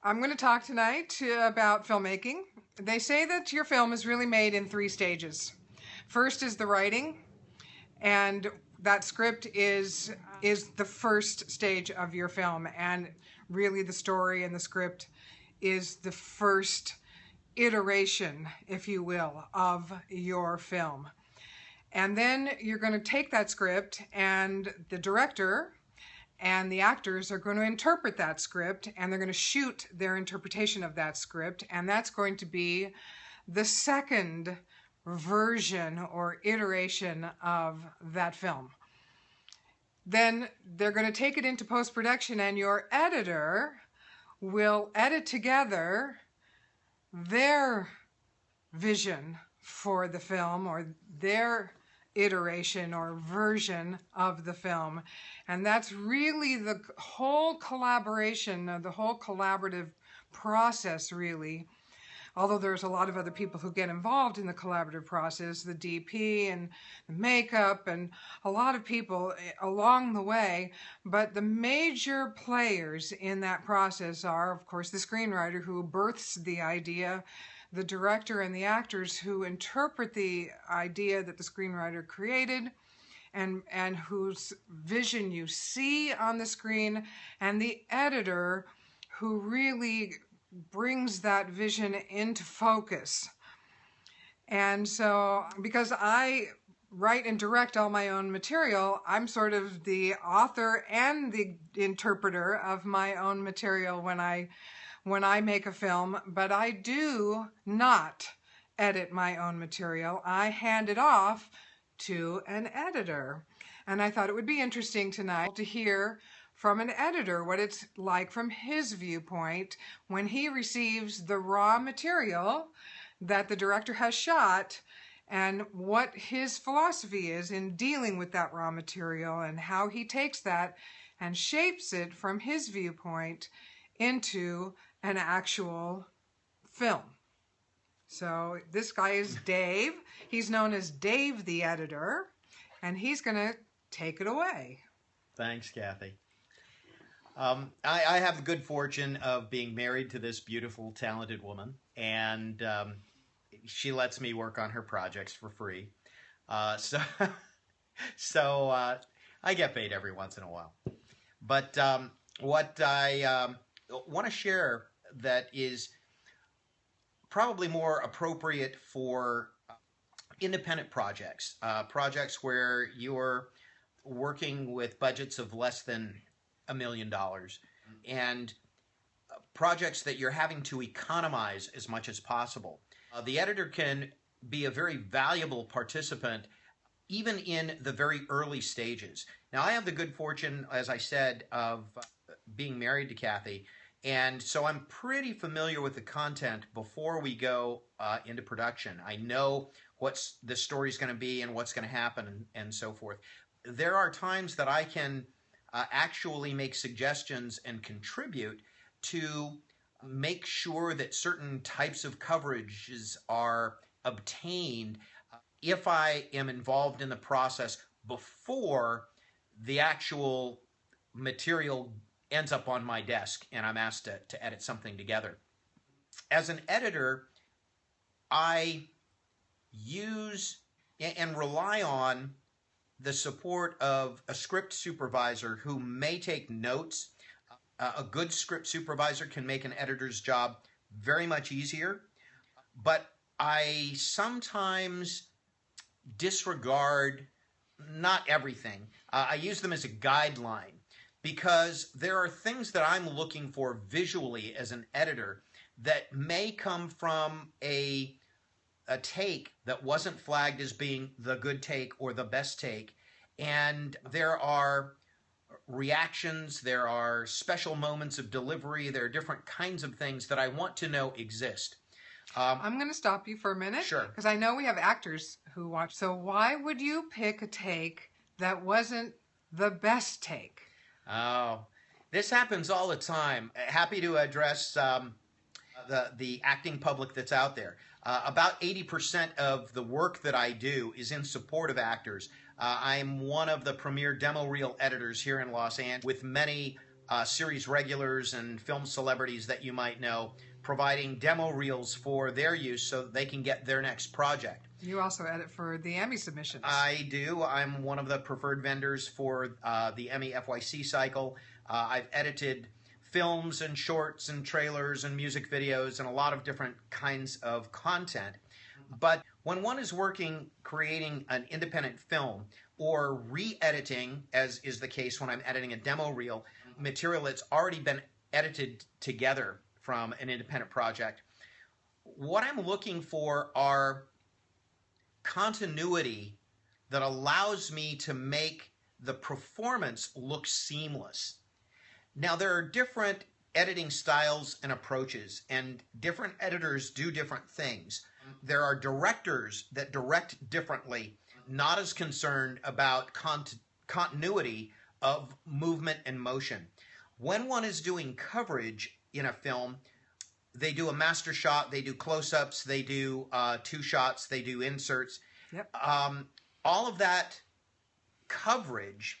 I'm going to talk tonight about filmmaking. They say that your film is really made in 3 stages. First is the writing, and that script is the first stage of your film, and really the story and the script is the first iteration, if you will, of your film. And then you're going to take that script, and the director and the actors are going to interpret that script, and they're going to shoot their interpretation of that script, and that's going to be the second version or iteration of that film. Then they're going to take it into post-production, and your editor will edit together their vision for the film, or their iteration or version of the film. And that's really the whole collaboration, the whole collaborative process, really. Although there's a lot of other people who get involved in the collaborative process, the DP and the makeup and a lot of people along the way. But the major players in that process are, of course, the screenwriter who births the idea, the director and the actors who interpret the idea that the screenwriter created and whose vision you see on the screen, and the editor who really brings that vision into focus. And so, because I write and direct all my own material, I'm sort of the author and the interpreter of my own material when I make a film, but I do not edit my own material. I hand it off to an editor. And I thought it would be interesting tonight to hear from an editor what it's like from his viewpoint when he receives the raw material that the director has shot, and what his philosophy is in dealing with that raw material, and how he takes that and shapes it from his viewpoint into an actual film. So this guy is Dave. He's known as Dave the Editor, and he's going to take it away. Thanks, Kathy. I have the good fortune of being married to this beautiful, talented woman, and she lets me work on her projects for free. So I get paid every once in a while. But what I want to share that is probably more appropriate for independent projects, projects where you're working with budgets of less than $1 million, and projects that you're having to economize as much as possible. The editor can be a very valuable participant even in the very early stages. Now, I have the good fortune, as I said, of being married to Kathy, and so I'm pretty familiar with the content before we go into production. I know what the story's going to be and what's going to happen and so forth. There are times that I can actually make suggestions and contribute to make sure that certain types of coverages are obtained if I am involved in the process before the actual material ends up on my desk and I'm asked to edit something together. As an editor, I use and rely on the support of a script supervisor who may take notes. A good script supervisor can make an editor's job very much easier, but I sometimes disregard not everything. I use them as a guideline because there are things that I'm looking for visually as an editor that may come from a take that wasn't flagged as being the good take or the best take. And there are reactions, there are special moments of delivery, there are different kinds of things that I want to know exist. I'm going to stop you for a minute. Sure. Because I know we have actors who watch. So why would you pick a take that wasn't the best take? Oh, this happens all the time. Happy to address the acting public that's out there. About 80% of the work that I do is in support of actors. I'm one of the premier demo reel editors here in Los Angeles, with many series regulars and film celebrities that you might know, providing demo reels for their use so that they can get their next project. You also edit for the Emmy submissions. I do. I'm one of the preferred vendors for the Emmy FYC cycle. I've edited films and shorts and trailers and music videos and a lot of different kinds of content. But when one is working, creating an independent film or re-editing, as is the case when I'm editing a demo reel, material that's already been edited together from an independent project, what I'm looking for are continuity that allows me to make the performance look seamless. Now, there are different editing styles and approaches, and different editors do different things. There are directors that direct differently, not as concerned about continuity of movement and motion. When one is doing coverage in a film, they do a master shot, they do close-ups, they do two shots, they do inserts. Yep. All of that coverage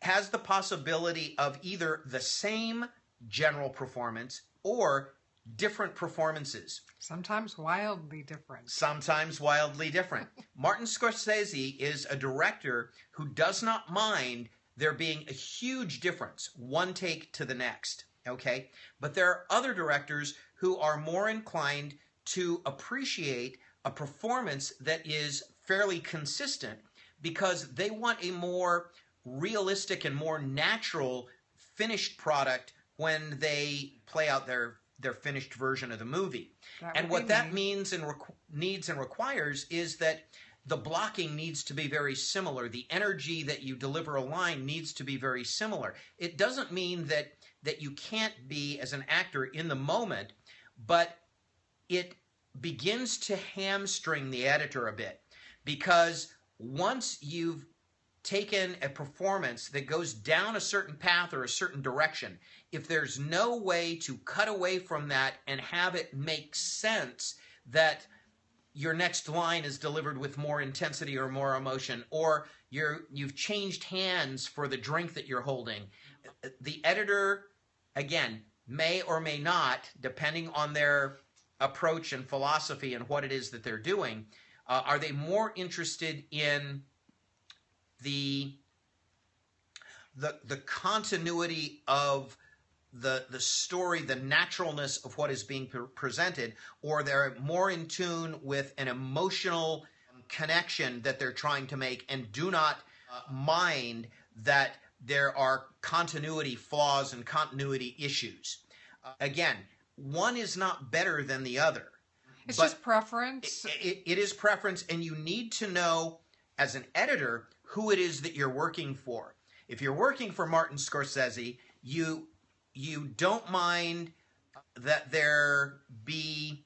has the possibility of either the same general performance or different performances. Sometimes wildly different. Sometimes wildly different. Martin Scorsese is a director who does not mind there being a huge difference, one take to the next, okay? But there are other directors who are more inclined to appreciate a performance that is fairly consistent because they want a more realistic and more natural finished product when they play out their finished version of the movie. And what that means and needs and requires is that the blocking needs to be very similar. The energy that you deliver a line needs to be very similar. It doesn't mean that you can't be, as an actor, in the moment, but it begins to hamstring the editor a bit, because once you've taken a performance that goes down a certain path or a certain direction, if there's no way to cut away from that and have it make sense that your next line is delivered with more intensity or more emotion, or you've changed hands for the drink that you're holding, the editor, again, may or may not, depending on their approach and philosophy and what it is that they're doing, are they more interested in the continuity of the story, the naturalness of what is being presented, or they're more in tune with an emotional connection that they're trying to make and do not mind that there are continuity flaws and continuity issues. Again, one is not better than the other. It's just preference. It is preference, and you need to know, as an editor, who it is that you're working for. If you're working for Martin Scorsese, you don't mind that there be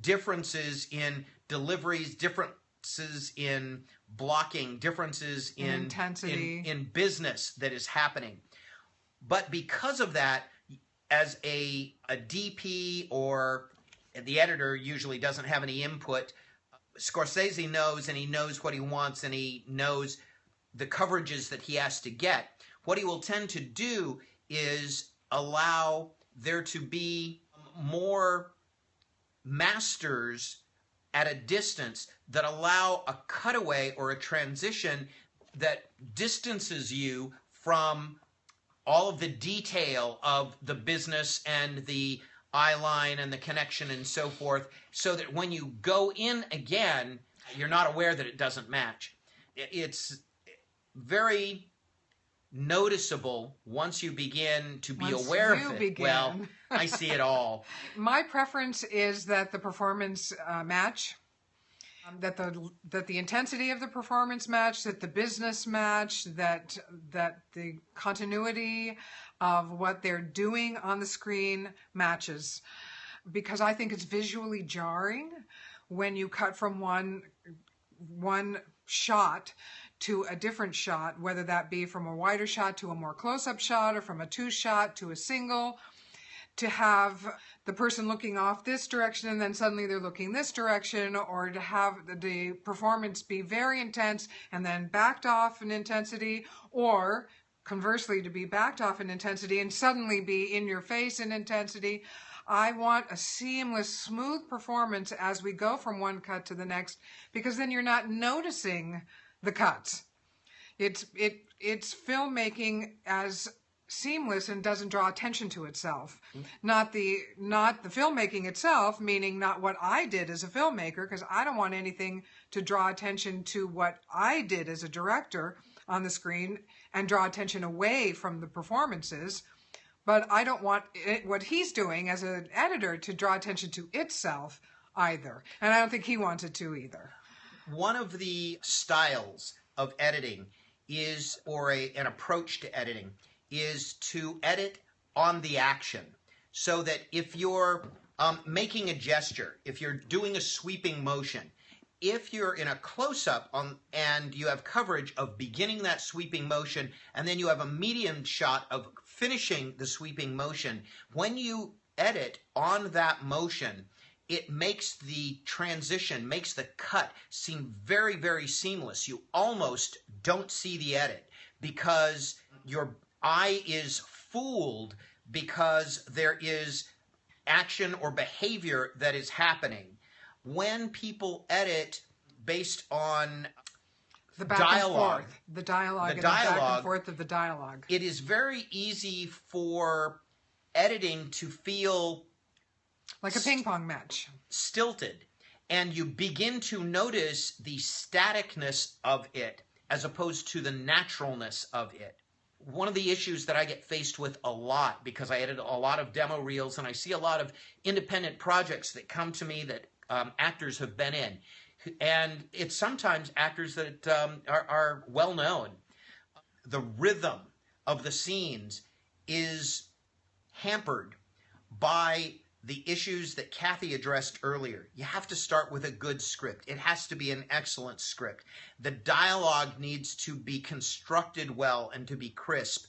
differences in deliveries, differences in blocking, differences in intensity, in business that is happening. But because of that, as a DP, or the editor usually doesn't have any input, Scorsese knows, and he knows what he wants, and he knows the coverages that he has to get. What he will tend to do is allow there to be more masters at a distance that allow a cutaway or a transition that distances you from all of the detail of the business and the eye line and the connection and so forth, so that when you go in again, you're not aware that it doesn't match. It's very noticeable once you begin to be aware of it. Well, I see it all. My preference is that the performance match, that the intensity of the performance match, that the business match, that the continuity of what they're doing on the screen matches, because I think it's visually jarring when you cut from one shot to a different shot, whether that be from a wider shot to a more close-up shot, or from a two shot to a single, to have the person looking off this direction and then suddenly they're looking this direction, or to have the performance be very intense and then backed off in intensity, or conversely to be backed off in intensity and suddenly be in your face in intensity. I want a seamless, smooth performance as we go from one cut to the next, because then you're not noticing the cuts. It's filmmaking as seamless and doesn't draw attention to itself. Not the filmmaking itself, meaning not what I did as a filmmaker, because I don't want anything to draw attention to what I did as a director on the screen and draw attention away from the performances. But I don't want what he's doing as an editor to draw attention to itself either. And I don't think he wants it to either. One of the styles of editing is, or an approach to editing, is to edit on the action. So that if you're making a gesture, if you're doing a sweeping motion, if you're in a close-up and you have coverage of beginning that sweeping motion, and then you have a medium shot of finishing the sweeping motion, when you edit on that motion, it makes the transition, makes the cut seem very, very seamless. You almost don't see the edit because your eye is fooled because there is action or behavior that is happening. When people edit based on the back dialogue, and forth, the dialogue back and forth of the dialogue, it is very easy for editing to feel like a ping pong match, stilted, and you begin to notice the staticness of it as opposed to the naturalness of it. One of the issues that I get faced with a lot, because I edit a lot of demo reels and I see a lot of independent projects that come to me that actors have been in, and it's sometimes actors that are well known. The rhythm of the scenes is hampered by the issues that Kathi addressed earlier. You have to start with a good script. It has to be an excellent script. The dialogue needs to be constructed well and to be crisp.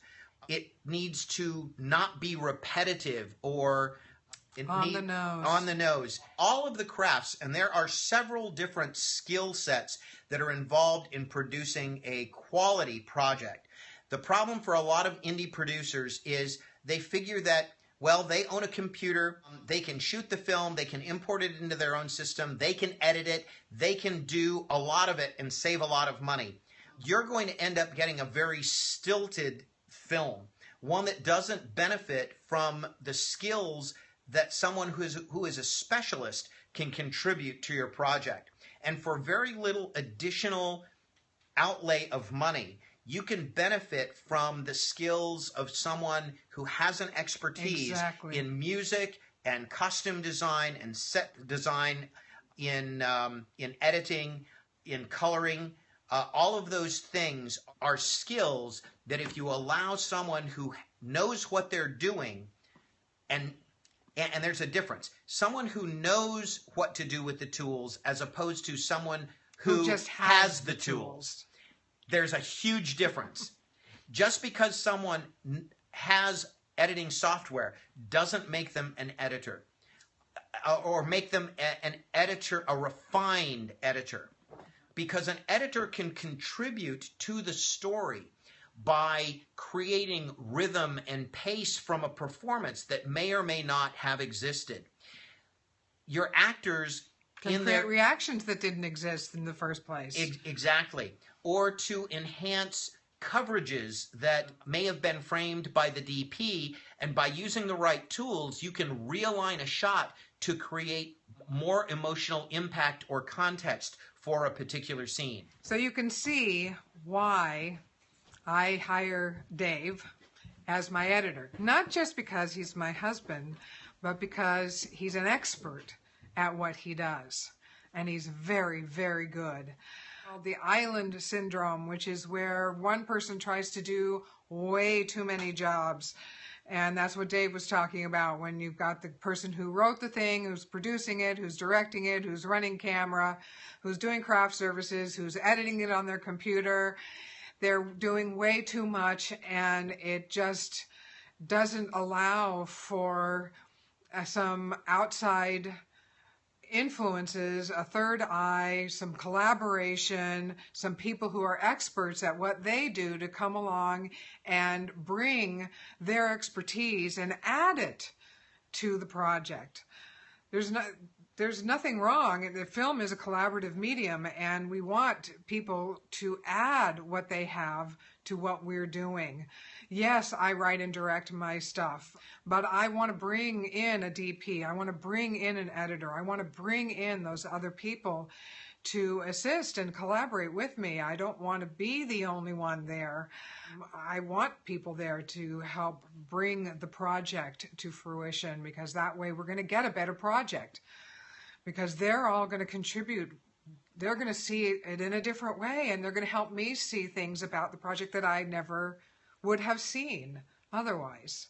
It needs to not be repetitive or on the nose. All of the crafts, and there are several different skill sets that are involved in producing a quality project. The problem for a lot of indie producers is they figure that, well, they own a computer, they can shoot the film, they can import it into their own system, they can edit it, they can do a lot of it and save a lot of money. You're going to end up getting a very stilted film, one that doesn't benefit from the skills that someone who is a specialist can contribute to your project. And for very little additional outlay of money, you can benefit from the skills of someone who has an expertise in music and costume design and set design, in editing, in coloring. All of those things are skills that if you allow someone who knows what they're doing, and there's a difference. Someone who knows what to do with the tools as opposed to someone who just has the tools. There's a huge difference. Just because someone has editing software doesn't make them an editor or make them an editor, a refined editor. Because an editor can contribute to the story by creating rhythm and pace from a performance that may or may not have existed. Your actors can create reactions that didn't exist in the first place. Exactly. Or to enhance coverages that may have been framed by the DP, and by using the right tools, you can realign a shot to create more emotional impact or context for a particular scene. So you can see why I hire Dave as my editor. Not just because he's my husband, but because he's an expert at what he does. And he's very, very good. The island syndrome, which is where one person tries to do way too many jobs. And that's what Dave was talking about, when you've got the person who wrote the thing, who's producing it, who's directing it, who's running camera, who's doing craft services, who's editing it on their computer. They're doing way too much, and it just doesn't allow for some outside influences, a third eye, some collaboration, some people who are experts at what they do to come along and bring their expertise and add it to the project. There's nothing wrong. The film is a collaborative medium, and we want people to add what they have to what we're doing. Yes, I write and direct my stuff, but I want to bring in a DP. I want to bring in an editor. I want to bring in those other people to assist and collaborate with me. I don't want to be the only one there. I want people there to help bring the project to fruition, because that way we're going to get a better project, because they're all going to contribute. They're going to see it in a different way, and they're going to help me see things about the project that I never would have seen otherwise.